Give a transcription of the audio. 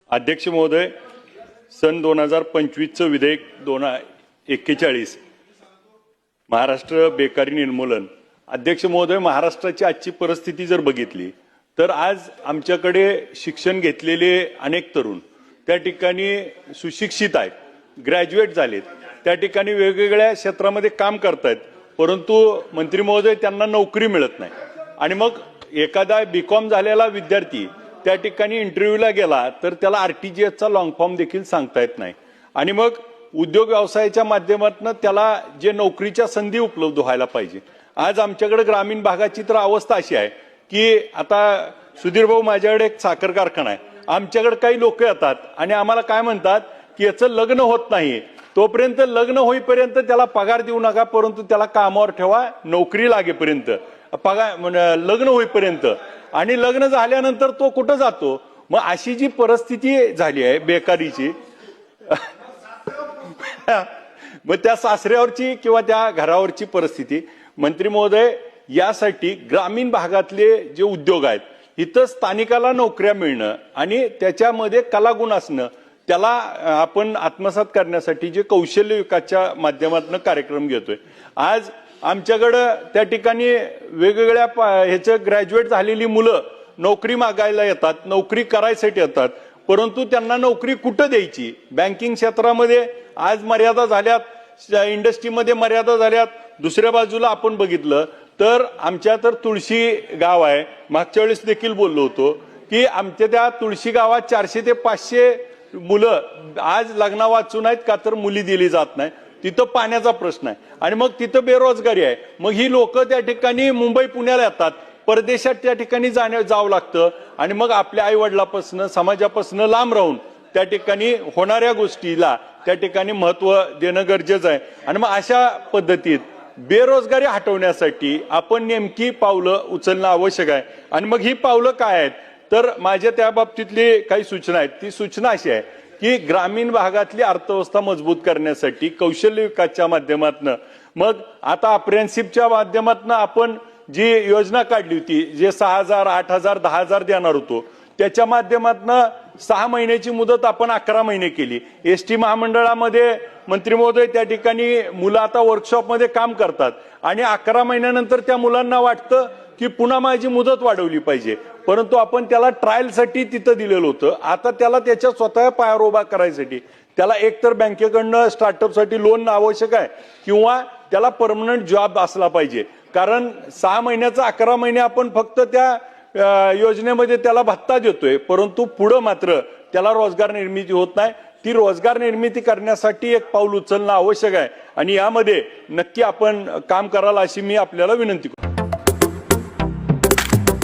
अध्यक्ष महोदय, सन 2025चं विधेयक 241 महाराष्ट्र बेकारी निर्मूलन। अध्यक्ष महोदय, महाराष्ट्राची आजची परिस्थिती जर बघितली तर आज आमच्याकडे शिक्षण घेतलेले अनेक तरुण त्या ठिकाणी सुशिक्षित आहेत, ग्रॅज्युएट झालेत, त्या ठिकाणी वेगवेगळ्या क्षेत्रामध्ये काम करतायत, परंतु मंत्री महोदय त्यांना नोकरी मिळत नाही। आणि मग एखादा बीकॉम झालेला विद्यार्थी त्या ठिकाणी इंटरव्ह्यूला गेला तर त्याला आरटीजीएसचा लॉंग फॉर्म देखील सांगता येत नाही। आणि मग उद्योग व्यवसायाच्या माध्यमातून त्याला जे नोकरीच्या संधी उपलब्ध व्हायला पाहिजे। आज आमच्याकडे ग्रामीण भागाची तर अवस्था अशी आहे की आता सुधीर भाऊ, माझ्याकडे एक साखर कारखाना आहे, आमच्याकडे काही लोक येतात आणि आम्हाला काय म्हणतात की याचं लग्न होत नाही, तोपर्यंत लग्न होईपर्यंत त्याला पगार देऊ नका, परंतु त्याला कामावर ठेवा, नोकरी लागेपर्यंत, पगार लग्न होईपर्यंत, आणि लग्न झाल्यानंतर तो कुठं जातो। मग अशी जी परिस्थिती झाली आहे बेकारीची मग त्या सासऱ्यावरची किंवा त्या घरावरची परिस्थिती, मंत्री महोदय, यासाठी ग्रामीण भागातले जे उद्योग आहेत इथं स्थानिकाला नोकऱ्या मिळणं आणि त्याच्यामध्ये कलागुण असणं, त्याला आपण आत्मसात करण्यासाठी जे कौशल्य विकासच्या माध्यमातून कार्यक्रम घेतोय। आज आमच्याकडं त्या ठिकाणी वेगवेगळ्या ह्याचं ग्रॅज्युएट झालेली मुलं नोकरी मागायला येतात, नोकरी करायसाठी येतात, परंतु त्यांना नोकरी कुठं द्यायची। बँकिंग क्षेत्रामध्ये आज मर्यादा झाल्यात, इंडस्ट्रीमध्ये मर्यादा झाल्यात। दुसऱ्या बाजूला आपण बघितलं तर आमच्या तर तुळशी गाव आहे, मागच्या वेळेस देखील बोललो होतो की आमच्या त्या तुळशी गावात 400 ते 500 मुलं आज लग्ना वाचून आहेत का तर मुली दिली जात नाही, तिथं पाण्याचा प्रश्न आहे आणि मग तिथं बेरोजगारी आहे। मग ही लोक त्या ठिकाणी मुंबई पुण्याला येतात, परदेशात त्या ठिकाणी जावं लागतं आणि मग आपल्या आई वडिलापासून समाजापासून लांब राहून त्या ठिकाणी होणाऱ्या गोष्टीला त्या ठिकाणी महत्व देणं गरजेचं आहे। आणि मग अशा पद्धतीत बेरोजगारी हटवण्यासाठी आपण नेमकी पावलं उचलणं आवश्यक आहे। आणि मग ही पावलं काय आहेत तर माझ्या त्या बाबतीतली काही सूचना आहेत। ती सूचना अशी आहे की ग्रामीण भागातली अर्थव्यवस्था मजबूत करण्यासाठी कौशल्य विकासच्या माध्यमातून, मग आता अप्रेंटिसशिपच्या माध्यमातून आपण जी योजना काढली होती, जे 6,000, 8,000, 10,000 देणार होतो, त्याच्या माध्यमातून 6 महिन्याची मुदत आपण 11 महिने केली। एसटी महामंडळामध्ये मंत्री महोदय त्या ठिकाणी मुलं आता वर्कशॉपमध्ये काम करतात आणि 11 महिन्यानंतर त्या मुलांना वाटतं की पुन्हा माझी मुदत वाढवली पाहिजे, परंतु आपण त्याला ट्रायलसाठी तिथं दिलेलं होतं। आता त्याला त्याच्या स्वतः पायावर उभा करायसाठी त्याला एकतर बँकेकडनं स्टार्टअपसाठी लोन आवश्यक आहे किंवा त्याला परमनंट जॉब असला पाहिजे, कारण 6 महिन्याचा 11 महिने आपण फक्त त्या योजनेमध्ये त्याला भत्ता देतोय, परंतु पुढं मात्र त्याला रोजगार निर्मिती होत नाही। ती रोजगार निर्मिती करण्यासाठी एक पाऊल उचलणं आवश्यक आहे आणि यामध्ये नक्की आपण काम कराल अशी मी आपल्याला विनंती करतो।